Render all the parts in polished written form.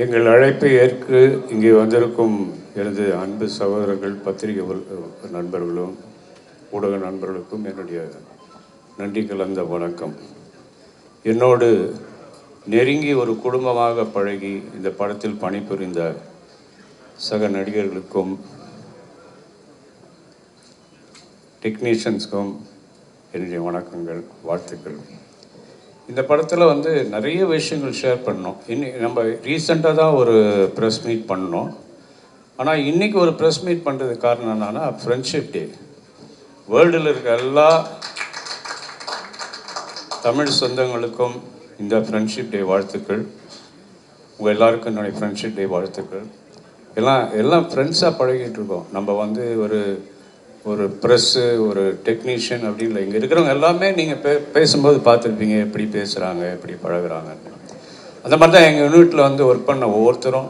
எங்கள் அழைப்பை ஏற்று இங்கே வந்திருக்கும் எனது அன்பு சகோதரர்கள், பத்திரிகை நண்பர்களும் ஊடக நண்பர்களுக்கும் என்னுடைய நன்றி கலந்த வணக்கம். என்னோடு நெருங்கி ஒரு குடும்பமாக பழகி இந்த படத்தில் பணிபுரிந்த சக நடிகர்களுக்கும் டெக்னீஷியன்ஸ்க்கும் என்னுடைய வணக்கங்கள், வாழ்த்துக்கள். இந்த படத்தில் நிறைய விஷயங்கள் ஷேர் பண்ணோம். நம்ம ரீசெண்டாக தான் ஒரு ப்ரெஸ் மீட் பண்ணோம். ஆனால் இன்றைக்கி ஒரு ப்ரெஸ் மீட் பண்ணுறதுக்கு காரணம் என்னன்னா, ஃப்ரெண்ட்ஷிப் டே. வேர்ல்டில் இருக்க எல்லா தமிழ் சொந்தங்களுக்கும் இந்த ஃப்ரெண்ட்ஷிப் டே வாழ்த்துக்கள். உங்கள் எல்லாருக்கும் என்னுடைய ஃப்ரெண்ட்ஷிப் டே வாழ்த்துக்கள். எல்லாம் ஃப்ரெண்ட்ஸாக பழகிட்டு இருக்கோம். நம்ம ஒரு ப்ரெஸ்ஸு, ஒரு டெக்னீஷியன் அப்படின்னு இல்லை. இங்கே இருக்கிறவங்க எல்லாமே நீங்கள் பேசும்போது பார்த்துருப்பீங்க, எப்படி பேசுகிறாங்க, எப்படி பழகுறாங்க. அந்த மாதிரி தான் எங்கள் யூனிட்டில் ஒர்க் பண்ண ஒவ்வொருத்தரும்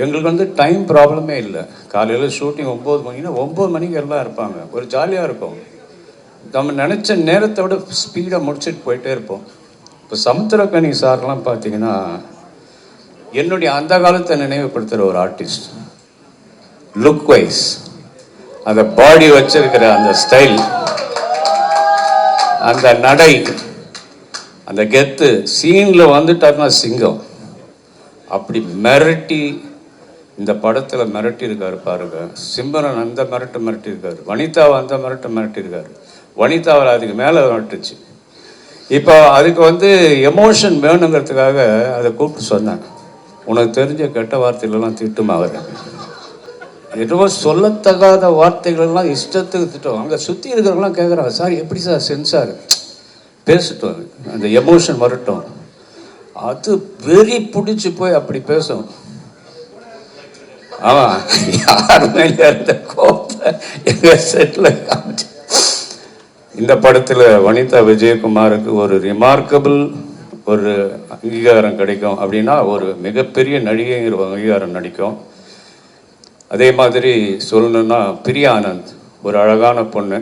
எங்களுக்கு டைம் ப்ராப்ளமே இல்லை. காலையில் ஷூட்டிங் 9 மணின்னா 9 மணிக்கு எல்லாம் இருப்பாங்க. ஒரு ஜாலியாக இருக்கும். நம்ம நினச்ச நேரத்தை விட ஸ்பீடாக முடிச்சுட்டு போயிட்டே இருப்போம். இப்போ சமுத்திரக்கனி சார்லாம் பார்த்தீங்கன்னா என்னுடைய அந்த காலத்தை நினைவுபடுத்துகிற ஒரு ஆர்டிஸ்ட். லுக் வைஸ், அந்த பாடி வச்சிருக்கிற அந்த ஸ்டைல், அந்த நடை, அந்த கெத்து, சீனில் வந்துட்டாருன்னா சிங்கம். அப்படி மிரட்டி இந்த படத்தில் மிரட்டி இருக்காரு பாருங்க. சிம்ரன் அந்த மிரட்டி இருக்காரு. வனிதாவை அந்த மிரட்டி இருக்காரு. வனிதாவை அதுக்கு மேலே மிரட்டுச்சு. இப்போ அதுக்கு எமோஷன் வேணுங்கிறதுக்காக அதை கூப்பிட்டு சொன்னேன். உனக்கு தெரிஞ்ச கெட்ட வார்த்தைகளெல்லாம் திட்டுமாகிறேன். ஏதோ சொல்லத்தகாத வார்த்தைகள்லாம் இஷ்டத்துக்கு திட்டம். அங்கே சுற்றி இருக்கிறவங்களாம் கேட்குறாங்க, சார் எப்படி சார் சென்சார் பேசிட்டோம், அந்த எமோஷன் வரட்டும். அது வெறி பிடிச்சி போய் அப்படி பேசும். ஆமாம், யாருமே இருந்த கோப்பை எங்கள் செட்டில் காமிச்சு. இந்த படத்தில் வனிதா விஜயகுமாருக்கு ஒரு ரிமார்க்கபிள் ஒரு அங்கீகாரம் கிடைக்கும் அப்படின்னா ஒரு மிகப்பெரிய நடிகைங்கிற அங்கீகாரம் நடிக்கும். அதே மாதிரி சொல்லணுன்னா, பிரியா ஆனந்த் ஒரு அழகான பொண்ணு,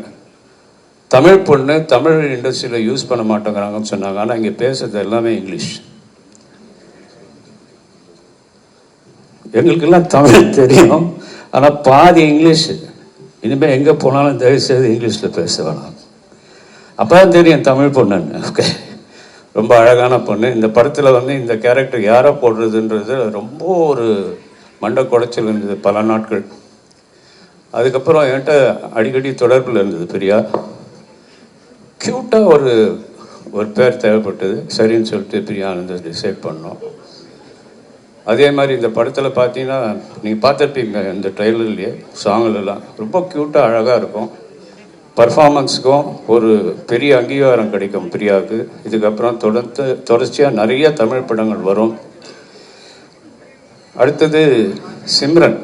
தமிழ் பொண்ணு. தமிழ் இண்டஸ்ட்ரியில் யூஸ் பண்ண மாட்டேங்கிறாங்கன்னு சொன்னாங்க. ஆனால் இங்கே பேசுறது எல்லாமே இங்கிலீஷ். எங்களுக்கெல்லாம் தமிழ் தெரியும், ஆனால் பாதி இங்கிலீஷ். இனிமேல் எங்கே போனாலும் தயவுசெய்து இங்கிலீஷில் பேச வேணாம். அப்போ தான் தெரியும் தமிழ் பொண்ணுன்னு. ஓகே, ரொம்ப அழகான பொண்ணு. இந்த படத்தில் இந்த கேரக்டர் யாரை போடுறதுன்றது ரொம்ப ஒரு மண்டை குடைச்சல் இருந்தது பல நாட்கள். அதுக்கப்புறம் என்கிட்ட அடிக்கடி தொடர்பில் இருந்தது பிரியா. க்யூட்டாக ஒரு பேர் தேவைப்பட்டது. சரின்னு சொல்லிட்டு பிரியா ஆனந்தை டிசைட் பண்ணோம். அதே மாதிரி இந்த படத்தில் பார்த்தீங்கன்னா, நீங்கள் பார்த்துருப்பீங்க இந்த ட்ரெய்லர்லேயே, சாங்கிலெல்லாம் ரொம்ப க்யூட்டாக அழகாக இருக்கும். பர்ஃபார்மன்ஸுக்கும் ஒரு பெரிய அங்கீகாரம் கிடைக்கும் பிரியாவுக்கு. இதுக்கப்புறம் தொடர்ச்சியாக நிறைய தமிழ் படங்கள் வரும். அடுத்தது சிம்ரன்.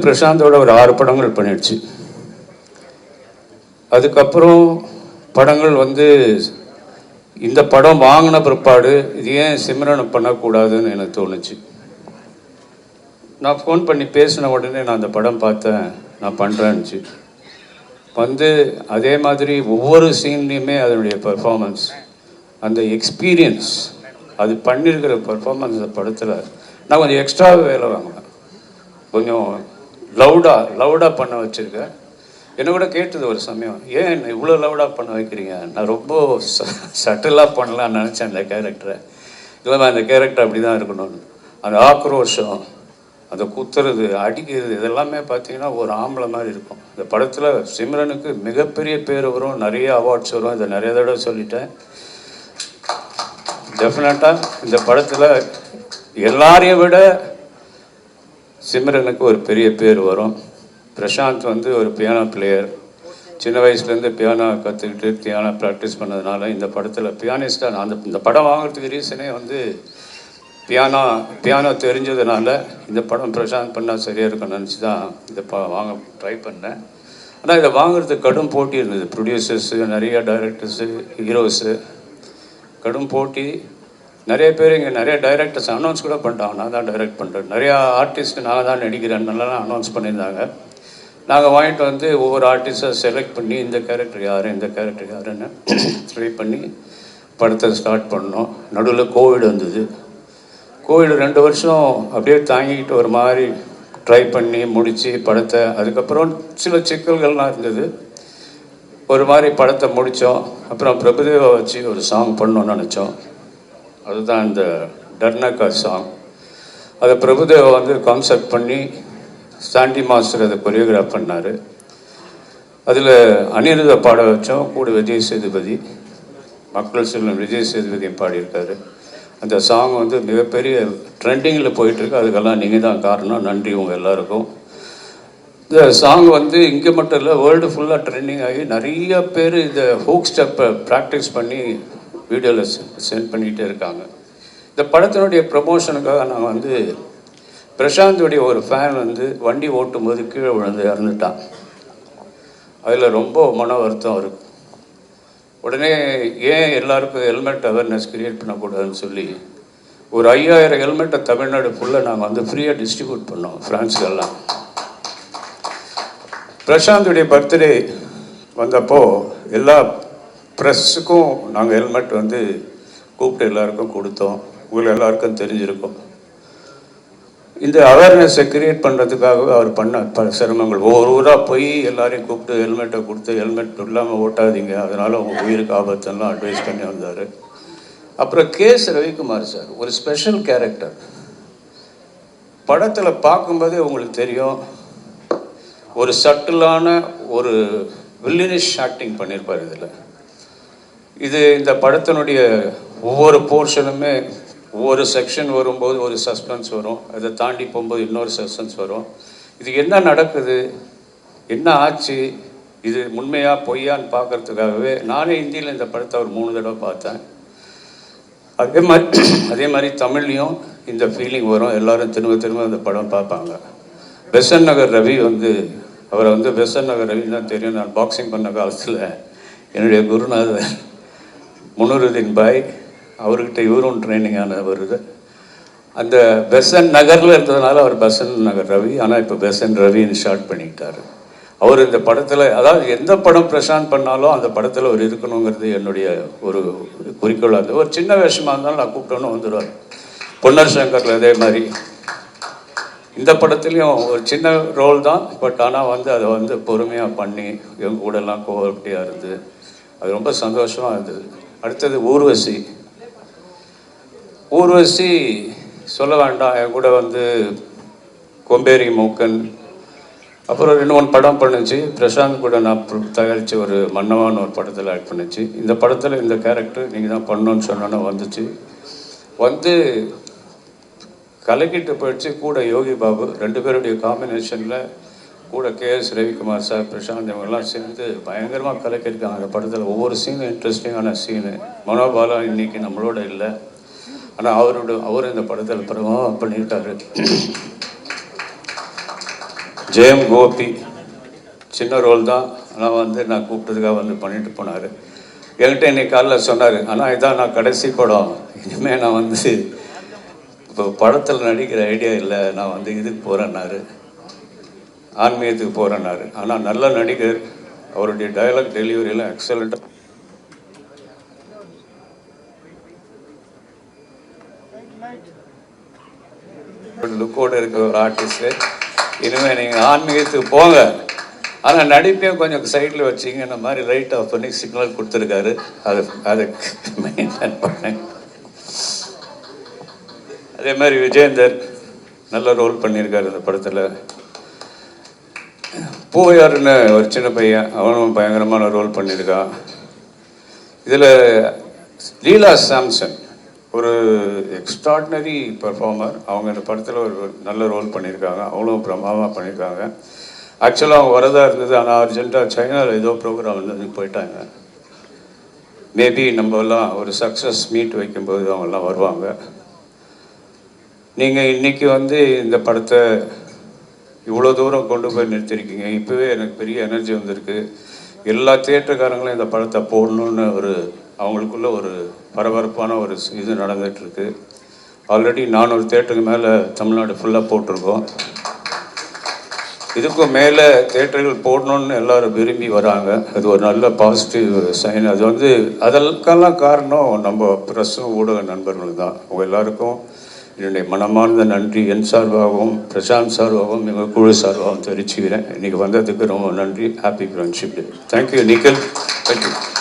பிரசாந்தோட ஒரு 6 படங்கள் பண்ணிடுச்சு. அதுக்கப்புறம் படங்கள் இந்த படம் வாங்கின பிற்பாடு இது ஏன் சிம்ரனை பண்ணக்கூடாதுன்னு எனக்கு தோணுச்சு. நான் ஃபோன் பண்ணி பேசின உடனே நான் அந்த படம் பார்த்தேன், நான் பண்ணுறேன்னுச்சு. அதே மாதிரி ஒவ்வொரு சீன்லேயுமே அதனுடைய பர்ஃபார்மன்ஸ், அந்த எக்ஸ்பீரியன்ஸ், அது பண்ணியிருக்கிற பர்ஃபார்மன்ஸ் அந்த படத்தில் நான் கொஞ்சம் எக்ஸ்ட்ராவே வேலை வாங்குவேன். கொஞ்சம் லவுடாக பண்ண வச்சுருக்கேன். என்ன கூட கேட்டது ஒரு சமயம், ஏன் இவ்வளோ லவுடாக பண்ண வைக்கிறீங்க? நான் ரொம்ப சட்டிலாக பண்ணலான்னு நினச்சேன் அந்த கேரக்டரை. இல்லைம்மா, அந்த கேரக்டர் அப்படி தான் இருக்கணும்னு. அந்த ஆக்ரோஷம், அந்த குத்துறது, அடிக்கிறது, இதெல்லாமே பார்த்தீங்கன்னா ஒரு ஆம்பளை மாதிரி இருக்கும். இந்த படத்தில் சிம்ரனுக்கு மிகப்பெரிய பேர் வரும், நிறைய அவார்ட்ஸ் வரும். இதை நிறைய தடவை சொல்லிட்டேன். டெஃபினட்டாக இந்த படத்தில் எல்லாரையும் விட சிம்ரனுக்கு ஒரு பெரிய பேர் வரும். பிரசாந்த் ஒரு பியானோ பிளேயர். சின்ன வயசுலேருந்து பியானோ கற்றுக்கிட்டு பியானோ ப்ராக்டிஸ் பண்ணதுனால இந்த படத்தில் பியானிஸ்டாக நான் இந்த படம் வாங்குறதுக்கு ரீசனே பியானோ தெரிஞ்சதுனால இந்த படம் பிரசாந்த் பண்ணால் சரியாக இருக்கும்னு நினச்சி தான் இந்த வாங்க ட்ரை பண்ணேன். ஆனால் இதை வாங்குறதுக்கு கடும் போட்டி இருந்தது. ப்ரொடியூசர்ஸு, நிறைய டைரக்டர்ஸு, ஹீரோஸு, கடும் போட்டி. நிறைய பேர் இங்கே நிறைய டைரக்டர்ஸ் அனௌன்ஸ் கூட பண்ணிட்டாங்க, நான் தான் டைரக்ட் பண்ணுறேன். நிறையா ஆர்டிஸ்ட்டு நான் தான் நடிக்கிறேன்னெல்லாம் அனௌன்ஸ் பண்ணியிருந்தாங்க. நாங்கள் வாங்கிட்டு ஒவ்வொரு ஆர்டிஸ்ட்டை செலக்ட் பண்ணி இந்த கேரக்டர் யாருன்னு ட்ரை பண்ணி படத்தை ஸ்டார்ட் பண்ணோம். நடுவில் கோவிட் வந்தது. கோவிட் 2 வருஷம் அப்படியே தாங்கிக்கிட்டு ஒரு மாதிரி ட்ரை பண்ணி முடித்து படத்தை, அதுக்கப்புறம் சில சிக்கல்கள்லாம் இருந்தது. ஒரு மாதிரி படத்தை முடித்தோம். அப்புறம் பிரபுதேவா வச்சு ஒரு சாங் பண்ணணும்னு நினச்சோம். அதுதான் இந்த டர்னக்கா சாங். அதை பிரபுதேவா வந்து கான்செப்ட் பண்ணி சாண்டி மாஸ்டர் அதை கொரியோகிராஃப் பண்ணார். அதில் அனிருத்தை பாட வச்சோம். கூட விஜய் சேதுபதி, மக்கள் செல்வன் விஜய் சேதுபதியும் பாடியிருக்காரு. அந்த சாங் வந்து மிகப்பெரிய ட்ரெண்டிங்கில் போயிட்டுருக்கு. அதுக்கெல்லாம் நீங்கள் தான் காரணம். நன்றி உங்கள் எல்லாருக்கும். இந்த சாங் வந்து இங்கே மட்டும் இல்லை, வேர்ல்டு ஃபுல்லாக ட்ரெண்டிங் ஆகி நிறைய பேர் இந்த ஹூக் ஸ்டெப்பை ப்ராக்டிஸ் பண்ணி வீடியோவில் சென்ட் பண்ணிகிட்டே இருக்காங்க. இந்த படத்தினுடைய ப்ரமோஷனுக்காக நான் வந்து பிரசாந்தோடைய ஒரு ஃபேன் வந்து வண்டி ஓட்டும் போது கீழே விழுந்து இறந்துட்டான். அதில் ரொம்ப மன வருத்தம் இருக்குது. உடனே ஏன் எல்லாருக்கும் ஹெல்மெட் அவேர்னஸ் கிரியேட் பண்ணக்கூடாதுன்னு சொல்லி ஒரு 5000 ஹெல்மெட்டை தமிழ்நாடு ஃபுல்லாக நாங்கள் வந்து ஃப்ரீயாக டிஸ்ட்ரிபியூட் பண்ணோம் ஃப்ரான்ஸுக்கெல்லாம். பிரசாந்துடைய பர்த்டே வந்தப்போ எல்லா ப்ரெஸ்ஸுக்கும் நாங்கள் ஹெல்மெட் வந்து கூப்பிட்டு எல்லாருக்கும் கொடுத்தோம். உங்களுக்கு எல்லாருக்கும் தெரிஞ்சிருக்கும். இந்த அவேர்னஸை கிரியேட் பண்ணுறதுக்காக அவர் பண்ண பல சிரமங்கள். ஒவ்வொரு ஊராக போய் எல்லாரையும் கூப்பிட்டு ஹெல்மெட்டை கொடுத்து ஹெல்மெட் இல்லாமல் ஓட்டாதீங்க, அதனால் உங்கள் உயிருக்கு ஆபத்தெல்லாம் அட்வைஸ் பண்ணி வந்தார். அப்புறம் கேஎஸ் ரவிக்குமார் சார் ஒரு ஸ்பெஷல் கேரக்டர். படத்தில் பார்க்கும்போதே உங்களுக்கு தெரியும், ஒரு சட்டிலான ஒரு வில்லினிஷ் ஆக்டிங் பண்ணியிருப்பார் இதில். இந்த படத்தினுடைய ஒவ்வொரு போர்ஷனுமே ஒவ்வொரு செக்ஷன் வரும்போது ஒரு சஸ்பென்ஸ் வரும். அதை தாண்டி போகும்போது இன்னொரு சஸ்பென்ஸ் வரும். இது என்ன நடக்குது, என்ன ஆச்சு, இது உண்மையா பொய்யான்னு பார்க்கறதுக்காகவே நானே இந்தியில் இந்த படத்தை ஒரு 3 தடவை பார்த்தேன். அதே மாதிரி தமிழ்லையும் இந்த ஃபீலிங் வரும். எல்லோரும் திரும்ப அந்த படம் பார்ப்பாங்க. பெசன்ட் நகர் ரவி வந்து அவரை வந்து பெசன்ட் நகர் ரவி தான் தெரியும். நான் பாக்ஸிங் பண்ண காலத்தில் என்னுடைய குருநாதர் முனுருதீன் பாய், அவர்கிட்ட இவரும் ட்ரைனிங் ஆன வருது. அந்த பெசன்ட் நகரில் இருந்ததுனால அவர் பெசன்ட் நகர் ரவி, ஆனால் இப்போ பெசன்ட் ரவின்னு ஷார்ட் பண்ணிக்கிட்டார். அவர் இந்த படத்தில், அதாவது எந்த படம் பிரசாந்த் பண்ணாலும் அந்த படத்தில் அவர் இருக்கணுங்கிறது என்னுடைய ஒரு குறிக்கோளாக இருந்தது. ஒரு சின்ன வேஷமாக இருந்தாலும் நான் கூப்பிட்டோன்னு வந்துடுவார். பொன்னர் சங்கரில் அதே மாதிரி இந்த படத்துலேயும் ஒரு சின்ன ரோல் தான், பட் ஆனால் வந்து அதை வந்து பொறுமையாக பண்ணி எங்கள் கூடலாம் கோஆப்டியாக இருந்து அது ரொம்ப சந்தோஷமாக இருந்தது. அடுத்தது ஊர்வசி சொல்ல வேண்டாம். என் கூட வந்து கொம்பேரி மூக்கன், அப்புறம் 2-3 படம் பண்ணுச்சு. பிரசாந்த் கூட நான் தயாரித்து ஒரு மன்னவான்னு ஒரு படத்தில் ஆக்ட் பண்ணுச்சு. இந்த படத்தில் இந்த கேரக்டர் நீங்கள் தான் பண்ணணுன்னு சொன்னோன்னா வந்துச்சு. வந்து கலக்கிட்டு போயிடுச்சு. கூட யோகி பாபு, 2 பேருடைய காம்பினேஷனில் கூட கேஎஸ் ரவிக்குமார் சார், பிரசாந்த் இவங்கெல்லாம் சேர்ந்து பயங்கரமாக கலக்கியிருக்காங்க. அந்த படத்தில் ஒவ்வொரு சீனும் இன்ட்ரெஸ்டிங்கான சீனு. மனோபாலா இன்றைக்கி நம்மளோட இல்லை, ஆனால் அவர் இந்த படத்தில் பிரபலமாக பண்ணியிருக்காரு. ஜெயம் கோபி சின்ன ரோல் தான், ஆனால் வந்து நான் கூப்பிட்டதுக்காக வந்து பண்ணிட்டு போனார். என்கிட்ட இன்னைக்கு காலையில் சொன்னார், ஆனால் இதான் நான் கடைசி படம், இனிமேல் நான் வந்து இப்போ படத்தில் நடிக்கிற ஐடியா இல்லை, நான் வந்து இதுக்கு போகிறேன்னாரு, ஆன்மீகத்துக்கு போகிறேன்னாரு. ஆனால் நல்ல நடிகர், அவருடைய டயலாக் டெலிவரியெல்லாம் எக்ஸலண்ட்டாக லுக்கோடு இருக்கிற ஒரு ஆர்டிஸ்ட்டு. இனிமேல் நீங்கள் ஆன்மீகத்துக்கு போங்க, ஆனால் நடிப்பையும் கொஞ்சம் சைடில் வச்சிங்க. இந்த மாதிரி லைட் ஆஃப் பண்ணி சிக்னல் கொடுத்துருக்காரு. அதை மெயின்டைன் பண்ணேன். அதே மாதிரி விஜேந்தர் நல்ல ரோல் பண்ணியிருக்காரு இந்த படத்தில். பூவையாருன்னு ஒரு சின்ன பையன், அவனும் பயங்கரமான ரோல் பண்ணியிருக்கான். இதில் லீலா சாம்சன் ஒரு எக்ஸ்ட்ராடினரி பெர்ஃபார்மர். அவங்க இந்த படத்தில் ஒரு நல்ல ரோல் பண்ணியிருக்காங்க. அவங்களும் பிரமாதமாக பண்ணியிருக்காங்க. ஆக்சுவலாக அவங்க வரதா இருந்தது, ஆனால் அர்ஜென்ட்டாக சைனாவில் ஏதோ ப்ரோக்ராம் வந்து போயிட்டாங்க. மேபி நம்ம எல்லாம் ஒரு சக்ஸஸ் மீட் வைக்கும்போது அவங்கெல்லாம் வருவாங்க. நீங்கள் இன்றைக்கி வந்து இந்த படத்தை இவ்வளோ தூரம் கொண்டு போய் நிறுத்திருக்கீங்க. இப்போவே எனக்கு பெரிய எனர்ஜி வந்திருக்கு. எல்லா தியேட்டருக்காரங்களும் இந்த படத்தை போடணுன்னு அவங்களுக்குள்ள ஒரு பரபரப்பான ஒரு இது நடந்துகிட்ருக்கு. ஆல்ரெடி 400 தியேட்டருக்கு மேலே தமிழ்நாடு ஃபுல்லாக போட்டிருக்கோம். இதுக்கும் மேலே தியேட்டர்கள் போடணுன்னு எல்லோரும் விரும்பி வராங்க. அது ஒரு நல்ல பாசிட்டிவ் சைன். அது வந்து அதற்கெல்லாம் காரணம் நம்ம ப்ரெஸ்ஸும் ஊடக நண்பர்கள் தான். அவங்க எல்லாருக்கும் என்னுடைய மனமார்ந்த நன்றி என் சார்பாகவும் பிரசாந்த் சார்பாகவும் எங்கள் குழு சார்பாகவும் தெரிவிச்சுக்கிறேன். இன்றைக்கி வந்ததுக்கு ரொம்ப நன்றி. Happy friendship day. Thank you Nikhil. Thank you.